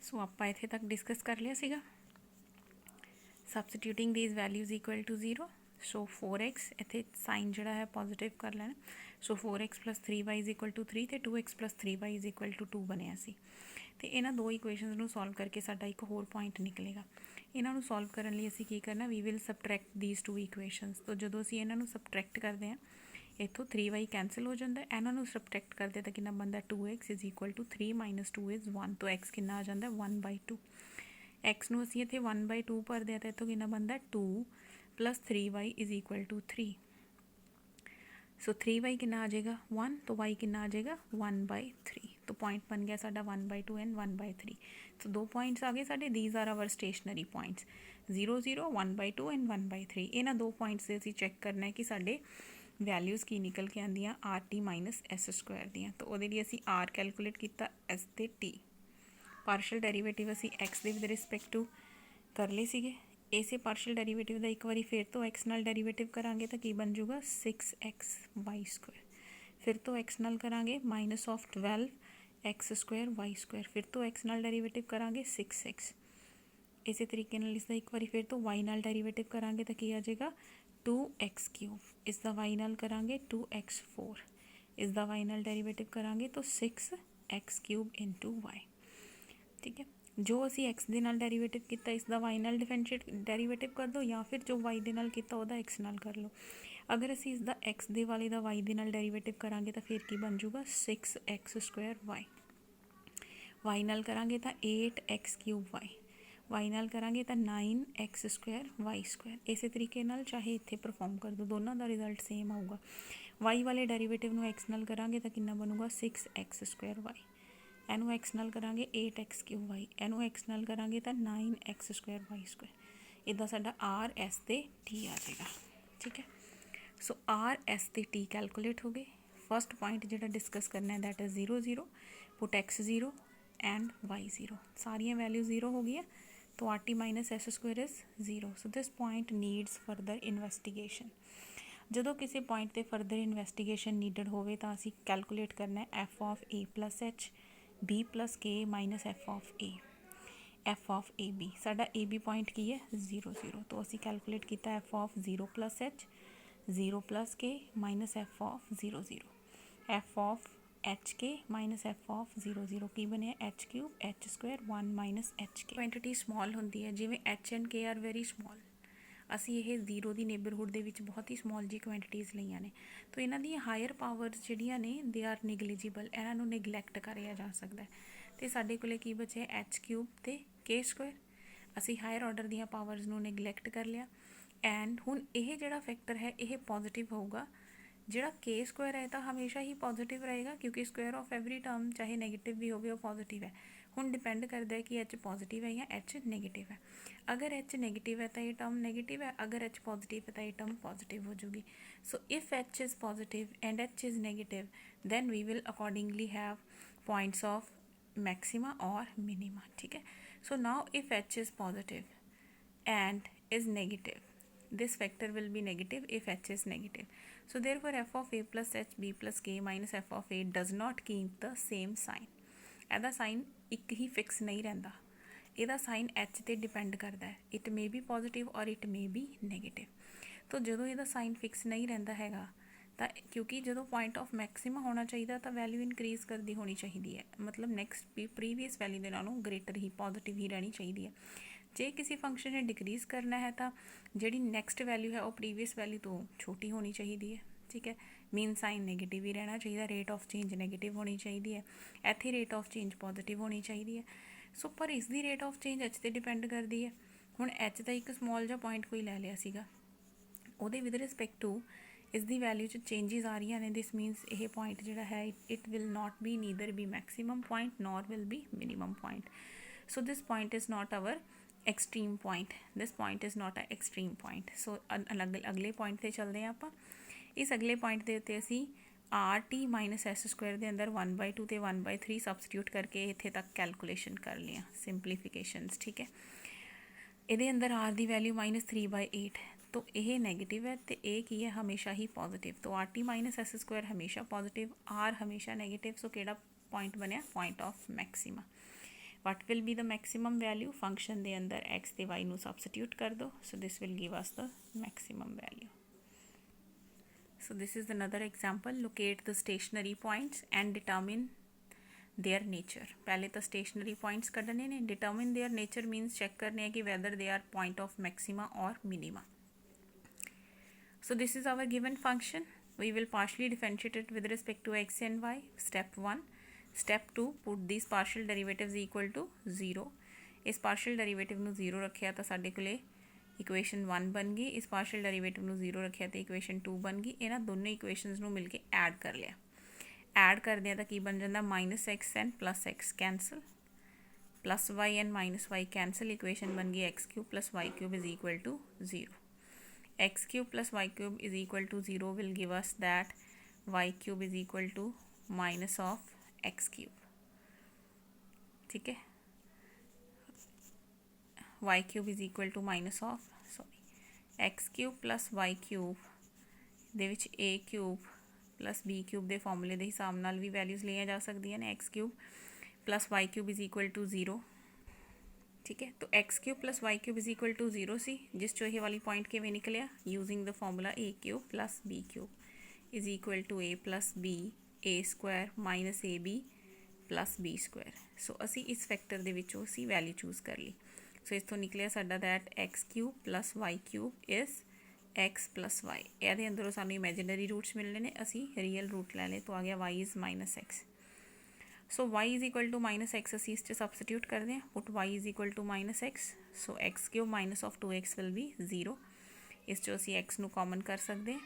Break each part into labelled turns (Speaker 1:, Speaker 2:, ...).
Speaker 1: सो आपां इत्थे तक डिस्कस कर लिया सीगा। Substituting these values equal to 0। So 4x इत्थे साइन जिहड़ा है पॉजिटिव कर लेना। सो 4x + 3y is equal to 3 तो 2x + 3y is equal to 2 बनिया सी। तो इन्हां दो इक्वेशनस नूं सॉल्व करके साडा एक होर पॉइंट निकलेगा। इन्हां नूं सॉल्व करन लई असीं की करना, we will subtract these two equations. तो जदों असीं इन्हां नूं सबट्रैक्ट करते हैं, इत्थों 3y कैंसल हो जाता है, इन्हां नूं सबट्रैक्ट करते तो कितना बनता 2x is equal to 3 - 2 is 1। तो x कितना आ जाता 1/2। x नूं असीं इत्थे 1/2 भरदे हैं तो इत्थों कितना बनता 2 + 3y is equal to 3। So 3y कितना आ जाएगा 1, तो y कितना आ जाएगा 1/3। तो पॉइंट बन गया साडा 1/2 एंड 1/3। तो दो पॉइंट्स आ गए साडे। These are our stationary points 0 0 1/2 and 1/3। इन्हां दो पॉइंट्स से असीं चैक करना है कि साडे वैल्यूज़ की निकल के आंदियां RT - S² दियां। तो उहदे लई असीं R कैलकुलेट किया S ते T। पार्शल डेरीवेटिव असीं x दे विद रिस्पैक्ट टू कर लए सीगे। इसे पार्शल डेरीवेटिव का एक बार फिर तो x नाल डेरीवेटिव करांगे तो की बन जूगा 6xy²। फिर तो x नाल करांगे -12x² y²। फिर तो x नाल डेरीवेटिव करांगे 6x। इसी तरीके नाल इसका एक बार फिर तो y नाल डेरीवेटिव करांगे तो की आ जाएगा 2x³। इसका y नाल करांगे 2x4। इसका y नाल डेरीवेटिव करांगे तो 6x³ × y। ठीक है, जो असी x दे नाल डेरीवेटिव किया इसका y नाल डेरीवेटिव कर दो, या फिर जो y दे नाल किया वह x नाल कर लो। अगर असी इसका x दे वाले का y दे नाल डेरीवेटिव करांगे तो फिर की बन जूगा 6x² y। y नाल करांगे तो 8x³ y नाल करांगे तो 9x² y²। इस तरीके नाल चाहे इत्थे परफॉर्म कर दो, दोनों का रिजल्ट सेम आऊगा। y वाले डेरीवेटिव नूं x नाल करांगे तो कितना बनूगा 6x² y। एनू x नाल करांगे 8x³ y। एनू x नाल करांगे तो 9x² y²। इदा साडा R S ते T आ जाएगा। ठीक है, सो R S ते T कैलकुलेट हो गए। फर्स्ट पॉइंट जो डिस्कस करना है that is 0 0। Put x 0 and y 0। सारिया वैल्यू 0 हो गई, तो RT - S² is 0। So this point needs further investigation. जो किसी पॉइंट पर फरदर इन्वेस्टिगेशन नीडड होवे तो असी कैलकुलेट करना है f(a + h b + k - f(a)। f(ab) साडा ab पॉइंट की है 0 0। तो असी कैलकुलेट किया f(0 + h 0 + k - f(0 0)। f(hk - f(0 0) की बने h³ h² 1 - hk। Quantity small होंगी है, जिमें h and k are very small. असी ये 0 की नेबरहुड के विच बहुत ही स्मॉल जी क्वांटिटीज़ लईयां ने, तो इन्हां दी हायर पावर्स जिहड़ियां ने दे आर निगलीजिबल, इन्हां नूं निगलैक्ट करिया जा सकता है। तो साडे कोले की बचे h³ ते k²। असी हायर ऑर्डर दियां पावर्स नूं निगलैक्ट कर लिया। एंड हुण यह जिहड़ा फैक्टर है यह पॉजिटिव होगा। जिहड़ा k² है तो हमेशा ही पॉजिटिव रहेगा, क्योंकि स्क्वायर ऑफ एवरी टर्म चाहे नैगेटिव भी हो पॉजिटिव है। हुण डिपेंड करता है कि h पॉजिटिव है या h नैगेटिव है। अगर h नैगेटिव है तो ये टर्म नैगेटिव है, अगर h पॉजिटिव है तो ये टर्म पॉजिटिव हो जाएगी। So if h is positive and h is negative, then we will accordingly have points of maxima और मिनिमा। ठीक है, so now if h is positive and is negative, this factor will be negative if h is negative. So therefore f of a plus h b plus k minus f of a does not keep the same sign. ਇਹਦਾ sign एक ही fix नहीं रहता, ਇਹਦਾ sign h ਤੇ depend करता है। It may be positive और it may be negative. तो जो ਇਹਦਾ साइन फिक्स नहीं रहता हैगा, तो क्योंकि जो पॉइंट ऑफ मैक्सिमा होना चाहिए तो वैल्यू इनक्रीज़ करती होनी चाहिए है, मतलब नैक्सट प्रीवियस वैल्यू के नालों ग्रेटर ही पॉजिटिव ही रहनी चाहिए है। जे किसी फंक्शन ने डिक्रीज़ करना है तो जी नैक्सट वैल्यू है वो प्रीवियस वैल्यू तो छोटी होनी चाहिए है। ठीक है, मीन साइन नैगेटिव ही रहना चाहिए, रेट ऑफ चेंज नैगेटिव होनी चाहिए है, इत्थे रेट ऑफ चेंज पॉजिटिव होनी चाहिए है। सो पर इसकी रेट ऑफ चेंज एच से डिपेंड करती है। हुण एच का एक स्मॉल जा पॉइंट कोई लै लिया सीगा, उहदे विद रिस्पैक्ट टू इसकी वैल्यू चेंजिज आ रही ने। दिस मीनस यह पॉइंट जोड़ा है it will not be neither be maximum point nor will be minimum point. So this point is not our extreme point, this point is not a extreme point. सो अगले point पर चलते हैं आप। इस अगले पॉइंट के उत्ते असी RT - S² के अंदर 1/2 ते 1/3 सबस्टिट्यूट करके इत्थे तक कैलकुलेशन कर लिया, सिंपलीफिकेशनस। ठीक है, ये अंदर R की वैल्यू -3/8, तो यह नैगेटिव है तो ये की है हमेशा ही पॉजिटिव। तो RT - S² हमेशा पॉजिटिव, R हमेशा नैगेटिव। सो किहड़ा पॉइंट बनया point of maxima. what will be the maximum value? function ਦੇ ਅੰਦਰ x ਤੇ y ਨੂੰ substitute ਕਰ ਦੋ, so this will give us the maximum value. So this is another example. Locate the stationary points and determine their nature. पहले तो stationary points कढ़ने ने. Determine their nature means check करने हैं कि whether they are point of maxima or minima. So this is our given function. We will partially differentiate it with respect to x and y. Step 1. Step 2. Put these partial derivatives equal to 0. इस partial derivative ਨੂੰ 0 ਰੱਖਿਆ ਤਾਂ ਸਾਡੇ ਕੋਲੇ equation 1 ਬਣ ਗਈ. ਇਸ partial derivative ਨੂੰ 0 ਰੱਖਿਆ ਤਾਂ equation 2 ਬਣ ਗਈ. ਇਹਨਾਂ ਦੋਨੋਂ equations ਨੂੰ ਮਿਲ ਕੇ ਐਡ ਕਰ ਲਿਆ. ਐਡ ਕਰਦੇ ਆ ਤਾਂ ਕੀ ਬਣ ਜਾਂਦਾ? -x and +x cancel, +y and -y cancel. equation ਬਣ ਗਈ x³ + y³ is equal to 0. x³ + y³ is equal to 0 will give us that y³ is equal to minus of x³. ठीक है, y³ is equal to minus of x³ + y³ ਦੇ ਵਿੱਚ a³ + b³ ਦੇ ਫਾਰਮੂਲੇ ਦੇ ਹਿਸਾਬ ਨਾਲ ਵੀ values ਲਈਆਂ ਜਾ ਸਕਦੀਆਂ ਨੇ. x³ + y³ is equal to 0. ठीक है, तो x³ + y³ is equal to 0 सी, जिस चो ये वाली पॉइंट किवें निकलिया? Using the formula a³ + b³ is equal to a + b a² - ab + b². सो असी इस फैक्टर दे विचों असी वैल्यू चूज कर ली. सो इस तो निकलिया साडा that x³ + y³ is x + y. ਇਹਦੇ ਅੰਦਰੋਂ ਸਾਨੂੰ ਇਮੈਜਿਨਰੀ रूट्स मिलने ने, असी रियल रूट ले ले तो आ गया y is -x. So y is equal to -x असी इस सबस्टिट्यूट करते हैं. Put y is equal to -x. So x³ minus of 2x will be 0. इस चो असी x ਨੂੰ कॉमन कर सकते हैं.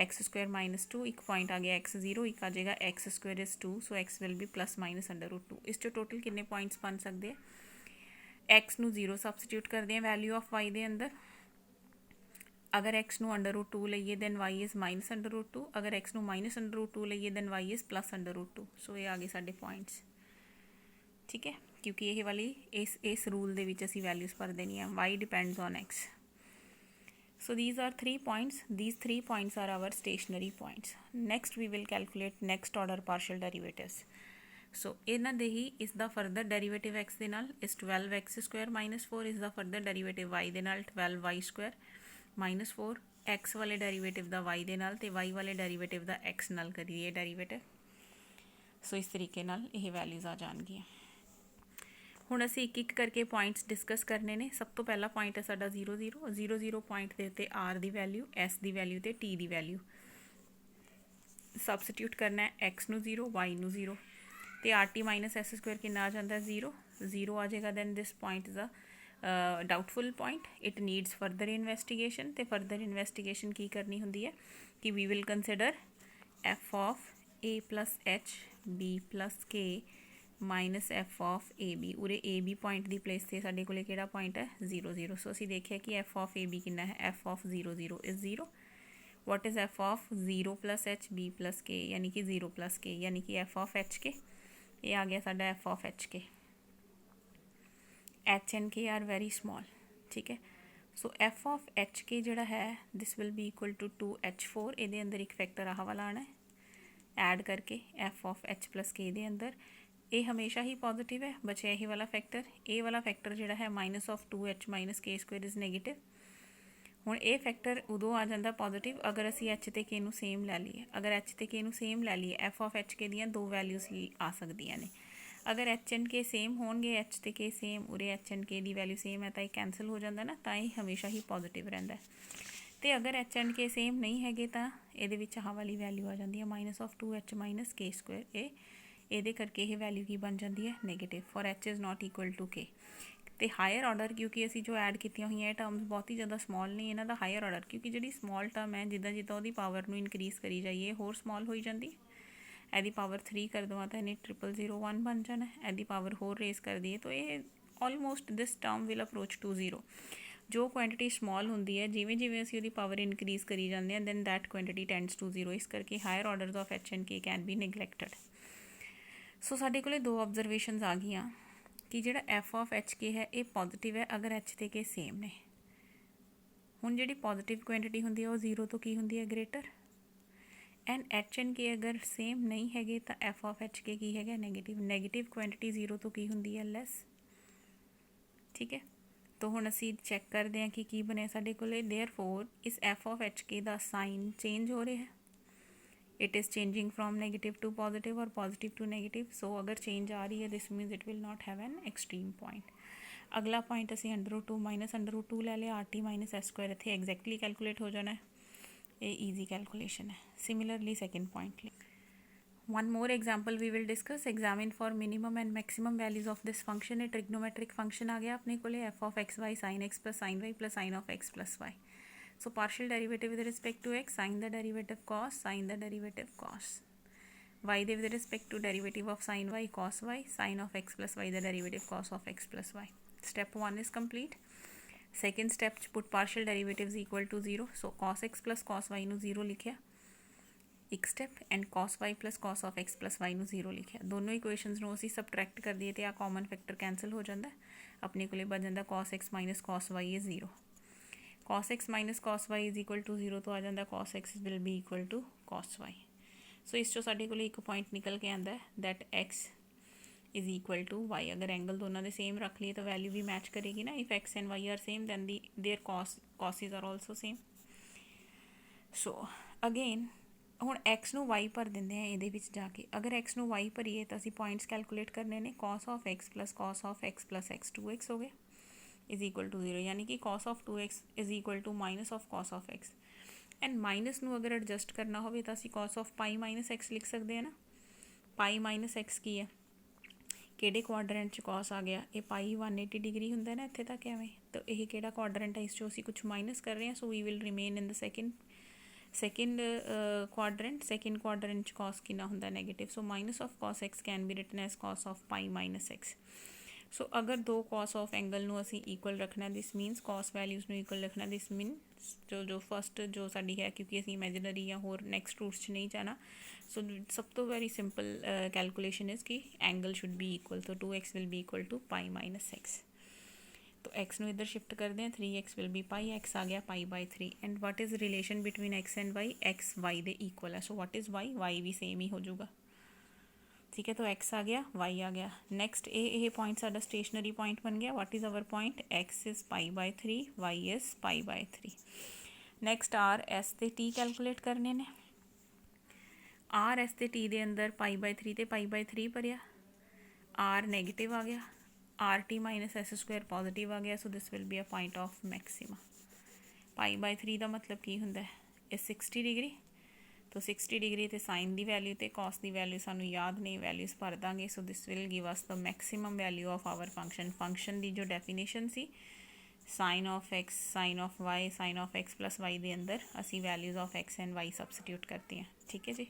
Speaker 1: x² - 2 एक पॉइंट आ गया x0, एक आ जाएगा x² is 2. So x will be +-√2. इस चो टोटल कितने पॉइंट्स बन सकते हैं? x ਨੂੰ 0 सबस्टिट्यूट करते हैं वैल्यू ऑफ y ਦੇ अंदर. अगर x ਨੂੰ √2 ਲਈਏ then y is -√2. अगर x ਨੂੰ -√2 ਲਈਏ then y is +√2. ਸੋ ਇਹ ਆ ਗਏ ਸਾਡੇ ਪੁਆਇੰਟਸ. ਠੀਕ ਹੈ, ਕਿਉਂਕਿ ਇਹ ਵਾਲੀ ਇਸ ਰੂਲ ਦੇ ਵਿੱਚ ਅਸੀਂ ਵੈਲਿਊਜ਼ ਭਰ ਦੇਣੀਆਂ. y depends on x. So these are 3 points. These 3 points are our stationary points. Next we will calculate next order partial derivatives. So ਇਹਨਾਂ ਦੇ ਹੀ ਇਸ ਦਾ ਫਰਦਰ ਡੈਰੀਵੇਟਿਵ x ਦੇ ਨਾਲ is 12x² - 4. ਇਸ ਦਾ ਫਰਦਰ ਡੈਰੀਵੇਟਿਵ y ਦੇ ਨਾਲ 12y² - 4. x ਵਾਲੇ derivative ਦਾ y ਦੇ ਨਾਲ ਤੇ y ਵਾਲੇ ਡੈਰੀਵੇਟਿਵ ਦਾ x ਨਾਲ ਕਰੀਏ ਡੈਰੀਵੇਟਿਵ. ਸੋ ਇਸ ਤਰੀਕੇ ਨਾਲ ਇਹ ਵੈਲਿਊਜ਼ ਆ ਜਾਣਗੀਆਂ. ਹੁਣ ਅਸੀਂ ਇੱਕ ਇੱਕ ਕਰਕੇ ਪੁਆਇੰਟਸ ਡਿਸਕਸ ਕਰਨੇ ਨੇ. ਸਭ ਤੋਂ ਪਹਿਲਾ ਪੁਆਇੰਟ ਹੈ ਸਾਡਾ 0 0. 0 0 ਪੁਆਇੰਟ ਦੇ ਉੱਤੇ r ਦੀ ਵੈਲਿਊ, s ਦੀ ਵੈਲਿਊ ਤੇ t ਦੀ ਵੈਲਿਊ ਸਬਸਟੀਟਿਊਟ ਕਰਨਾ ਹੈ. x ਨੂੰ 0, y ਨੂੰ 0 ਤੇ rt - s² ਕਿੰਨਾ ਆ ਜਾਂਦਾ? 0 0 ਆ ਜਾਏਗਾ. Then this point is a doubtful point. It needs further investigation. ਤੇ ਫਰਦਰ ਇਨਵੈਸਟੀਗੇਸ਼ਨ ਕੀ ਕਰਨੀ ਹੁੰਦੀ ਹੈ ਕਿ we will consider f of a + h b + k minus f of ab. ਉਰੇ ab ਪੁਆਇੰਟ ਦੀ ਪਲੇਸ 'ਤੇ ਸਾਡੇ ਕੋਲ ਕਿਹੜਾ ਪੁਆਇੰਟ ਹੈ? 0 0. ਸੋ ਅਸੀਂ ਦੇਖਿਆ ਕਿ f of ab ਕਿੰਨਾ ਹੈ? f of 0 0 is 0. what is f of 0 + h b + k यानी कि 0 + k यानी कि f of hk. ये आ गया साडा f of hk. h and k are very small. ठीक है, सो f of hk ਜਿਹੜਾ है this will be equal to 2h4. ਇਹਦੇ ਅੰਦਰ ਇੱਕ ਫੈਕਟਰ ਆਹ ਵਾਲਾ ਆਣਾ ਹੈ ਐਡ ਕਰਕੇ f of h + k ਦੇ ਅੰਦਰ. ਇਹ ਹਮੇਸ਼ਾ ਹੀ ਪੋਜ਼ਿਟਿਵ ਹੈ, ਬਚਿਆ ਇਹੀ ਵਾਲਾ ਫੈਕਟਰ. ਇਹ ਵਾਲਾ ਫੈਕਟਰ ਜਿਹੜਾ ਹੈ -2h - k² ਇਜ਼ ਨੈਗੇਟਿਵ. ਹੁਣ ਇਹ ਫੈਕਟਰ ਉਦੋਂ ਆ ਜਾਂਦਾ ਪੋਜ਼ਿਟਿਵ ਅਗਰ ਅਸੀਂ h ਤੇ k ਨੂੰ ਸੇਮ ਲੈ ਲਈਏ. ਅਗਰ h ਤੇ k ਨੂੰ ਸੇਮ ਲੈ ਲਈਏ f of hk ਦੀਆਂ ਦੋ ਵੈਲਿਊਜ਼ ਹੀ ਆ ਸਕਦੀਆਂ ਨੇ. ਅਗਰ h and k ਸੇਮ ਹੋਣਗੇ, h ਤੇ k ਸੇਮ, ਉਰੇ h and k the value same ਹੈ ਤਾਂ ਇਹ ਕੈਂਸਲ ਹੋ ਜਾਂਦਾ ਨਾ, ਤਾਂ ਇਹ ਹਮੇਸ਼ਾ ਹੀ ਪੋਜ਼ਿਟਿਵ ਰਹਿੰਦਾ. ਤੇ ਅਗਰ h and k ਸੇਮ ਨਹੀਂ ਹੈਗੇ ਤਾਂ ਇਹਦੇ ਵਿੱਚ ਆਹ ਵਾਲੀ ਵੈਲਿਊ ਆ ਜਾਂਦੀ ਹੈ -2h - k². ਇਹਦੇ ਕਰਕੇ ਇਹ ਵੈਲਿਊ ਕੀ ਬਣ ਜਾਂਦੀ ਹੈ? Negative. For h is not equal to k. ਤੇ ਹਾਇਰ ਆਰਡਰ ਕਿਉਂਕਿ ਅਸੀਂ ਜੋ ਐਡ ਕੀਤੀਆਂ ਹੋਈਆਂ ਇਹ ਟਰਮਸ ਬਹੁਤ ਹੀ ਜ਼ਿਆਦਾ ਸਮੋਲ ਨਹੀਂ, ਇਹਨਾਂ ਦਾ ਹਾਇਰ ਆਰਡਰ ਕਿਉਂਕਿ ਜਿਹੜੀ ਸਮੋਲ ਟਰਮ ਹੈ ਜਿੱਦਾਂ ਜਿੱਦਾਂ ਉਹਦੀ ਪਾਵਰ ਨੂੰ ਇਨਕਰੀਜ਼ ਕਰੀ ਜਾਈਏ ਹੋਰ ਸਮੋਲ ਹੋਈ ਜਾਂਦੀ. ਇਹਦੀ ਪਾਵਰ 3 ਕਰ ਦੇਵਾਂ ਤਾਂ ਇਹਨੇ 0001 ਬਣ ਜਾਣਾ. ਇਹਦੀ ਪਾਵਰ ਹੋਰ ਰੇਜ਼ ਕਰ ਦਈਏ ਤਾਂ ਇਹ almost this term will approach to 0. ਜੋ ਕੁਆਂਟਿਟੀ ਸਮੋਲ ਹੁੰਦੀ ਹੈ ਜਿਵੇਂ ਜਿਵੇਂ ਅਸੀਂ ਉਹਦੀ ਪਾਵਰ ਇਨਕਰੀਜ਼ ਕਰੀ ਜਾਂਦੇ ਹਾਂ then that quantity tends to 0. ਇਸ ਕਰਕੇ higher orders of h and k can be neglected. So ਸਾਡੇ ਕੋਲ ਦੋ ਆਬਜ਼ਰਵੇਸ਼ਨਸ ਆ ਗਈਆਂ ਕਿ ਜਿਹੜਾ f of hk ਹੈ ਇਹ ਪੋਜ਼ਿਟਿਵ ਹੈ ਅਗਰ h ਤੇ k ਸੇਮ ਨੇ. ਹੁਣ ਜਿਹੜੀ ਪੋਜ਼ਿਟਿਵ ਕੁਆਂਟਿਟੀ ਹੁੰਦੀ ਹੈ ਉਹ 0 ਤੋਂ ਕੀ ਹੁੰਦੀ ਹੈ? Greater. And H and K ਅਗਰ ਸੇਮ ਨਹੀਂ ਹੈਗੇ ਤਾਂ ਐਫ ਆਫ ਐਚ ਕੇ ਕੀ ਹੈਗਾ ਨੈਗੇਟਿਵ। ਨੈਗੇਟਿਵ ਕੁਆਂਟਿਟੀ ਜ਼ੀਰੋ ਤੋਂ ਕੀ ਹੁੰਦੀ ਹੈ ਲੈਸ। ਠੀਕ ਹੈ, ਤਾਂ ਹੁਣ ਅਸੀਂ ਚੈੱਕ ਕਰਦੇ ਹਾਂ ਕਿ ਕੀ ਬਣਿਆ ਸਾਡੇ ਕੋਲ। ਦੇਅਰਫੋਰ ਇਸ ਐਫ ਆਫ ਐਚ ਕੇ ਦਾ ਸਾਈਨ ਚੇਂਜ ਹੋ ਰਿਹਾ ਹੈ। It is changing from negative to positive और पॉजिटिव टू नेगेटिव। सो अगर चेंज आ रही है this means it will not have an extreme point. अगला पॉइंट असी √2 माइनस √2 लै लिया, R T minus S square इत्थे एग्जैक्टली कैलकुलेट हो जाना है। ये ईजी कैलकुलेशन है। सिमिलरली सैकेंड पॉइंट ले one more example we will discuss. Examine for minimum and maximum values of this function. ये ट्रिग्नोमेट्रिक फंक्शन आ गया अपने को f of x y sine x plus sine y plus sine of x plus y. So partial derivative with respect to x, sin the derivative cos, sin the derivative cos. Y with respect to derivative of sin y, cos y, sin of x plus y the derivative cos of x plus y. Step 1 is complete. Second step put partial derivatives equal to 0. So cos x plus cos y ਨੂੰ 0 ਲਿਖਿਆ ਇੱਕ step, and cos y plus cos of x plus y ਨੂੰ 0 ਲਿਖਿਆ। ਦੋਨੋਂ equations ਨੂੰ ਅਸੀਂ subtract ਕਰ ਦਈਏ ਤੇ ਆ ਕਾਮਨ ਫੈਕਟਰ ਕੈਂਸਲ ਹੋ ਜਾਂਦਾ, ਆਪਣੇ ਕੋਲੇ ਬਚ ਜਾਂਦਾ cos x minus cos y is 0। cos x minus cos y is equal to 0 तो आ जाता cos x will be equal to cos y। सो इस चो साढ़े को एक पॉइंट निकल के आता है that x is equal to y। अगर एंगल दोनों के सेम रख लिए तो वैल्यू भी मैच करेगी ना। If x and y are same then there cos's are also same. So again ਹੁਣ x ਨੂੰ y ਭਰ ਦਿੰਦੇ ਆ ਇਹਦੇ ਵਿੱਚ ਜਾ ਕੇ। ਅਗਰ x ਨੂੰ y ਭਰੀਏ ਤਾਂ ਅਸੀਂ ਪੁਆਇੰਟਸ ਕੈਲਕੂਲੇਟ ਕਰਨੇ ਨੇ। cos of x plus cos of x plus x 2x ਹੋ ਗਏ इज इक्वल टू 0, यानी कि cos of 2x is equal to minus of cos of x। And minus ਨੂੰ अगर एडजस्ट करना हो तो ਅਸੀਂ cos of pi minus x लिख सकते हैं ना। पाई माइनस x की है ਕਿਹੜੇ ਕੁਆਡਰੈਂਟ 'ਚ cos ਆ ਗਿਆ, ਇਹ ਪਾਈ 180 डिग्री ਹੁੰਦਾ ਨਾ ਇੱਥੇ ਤੱਕ ਐਵੇਂ। ਤਾਂ ਇਹ ਕਿਹੜਾ ਕੁਆਡਰੈਂਟ ਹੈ, ਇਸ 'ਚੋਂ ਅਸੀਂ ਕੁਛ ਮਾਈਨਸ ਕਰ ਰਹੇ ਹਾਂ। So we will remain in the second quadrant. Second quadrant 'ਚ cos ਕਿੰਨਾ ਹੁੰਦਾ negative. So minus of cos x can be written as cos of pi minus x। So अगर दो cos ऑफ एंगल ਨੂੰ ਅਸੀਂ इक्वल रखना this means cos values ਨੂੰ equal रखना दिस मीनस जो फस्ट जो साड़ी है, क्योंकि असी इमेजिनरी या होर नैक्सट रूट्स 'ਚ नहीं जाना। सो सब तो वेरी सिंपल कैलकुलेशन इज़ कि एंगल शुड बी इक्वल। तो 2x will be equal to pi minus x। तो x ਨੂੰ इधर शिफ्ट करते हैं, 3x will be pi, x आ गया pi by 3। And what is relation between x and y, x y दे equal है। सो वट इज़ y भी सेम ही हो जाऊगा। ठीक है, तो x आ गया y आ गया। नैक्सट ये पॉइंट साडा स्टेशनरी पॉइंट बन गया। What is our point, x is pi by 3, y is pi by 3। Next R S ते टी कैलकुलेट करने ने। आर एस ते टी दे अंदर पाई बाय 3 ते पाई बाय 3 भरिया, आर नैगेटिव आ गया, R T minus S square positive आ गया। So this will be a point of maxima. Pi by 3 का मतलब की हुंदा है, ये 60 डिग्री। तो 60 डिग्री तो साइन की वैल्यू तो कॉस की वैल्यू सानू याद नहीं, वैल्यूज़ भर देंगे। So this will give us the maximum value of our function. Function की जो डेफिनेशन सी sine of x, sine of y, sine of x plus y के अंदर असी values of x and y substitute करते हैं। ठीक है जी।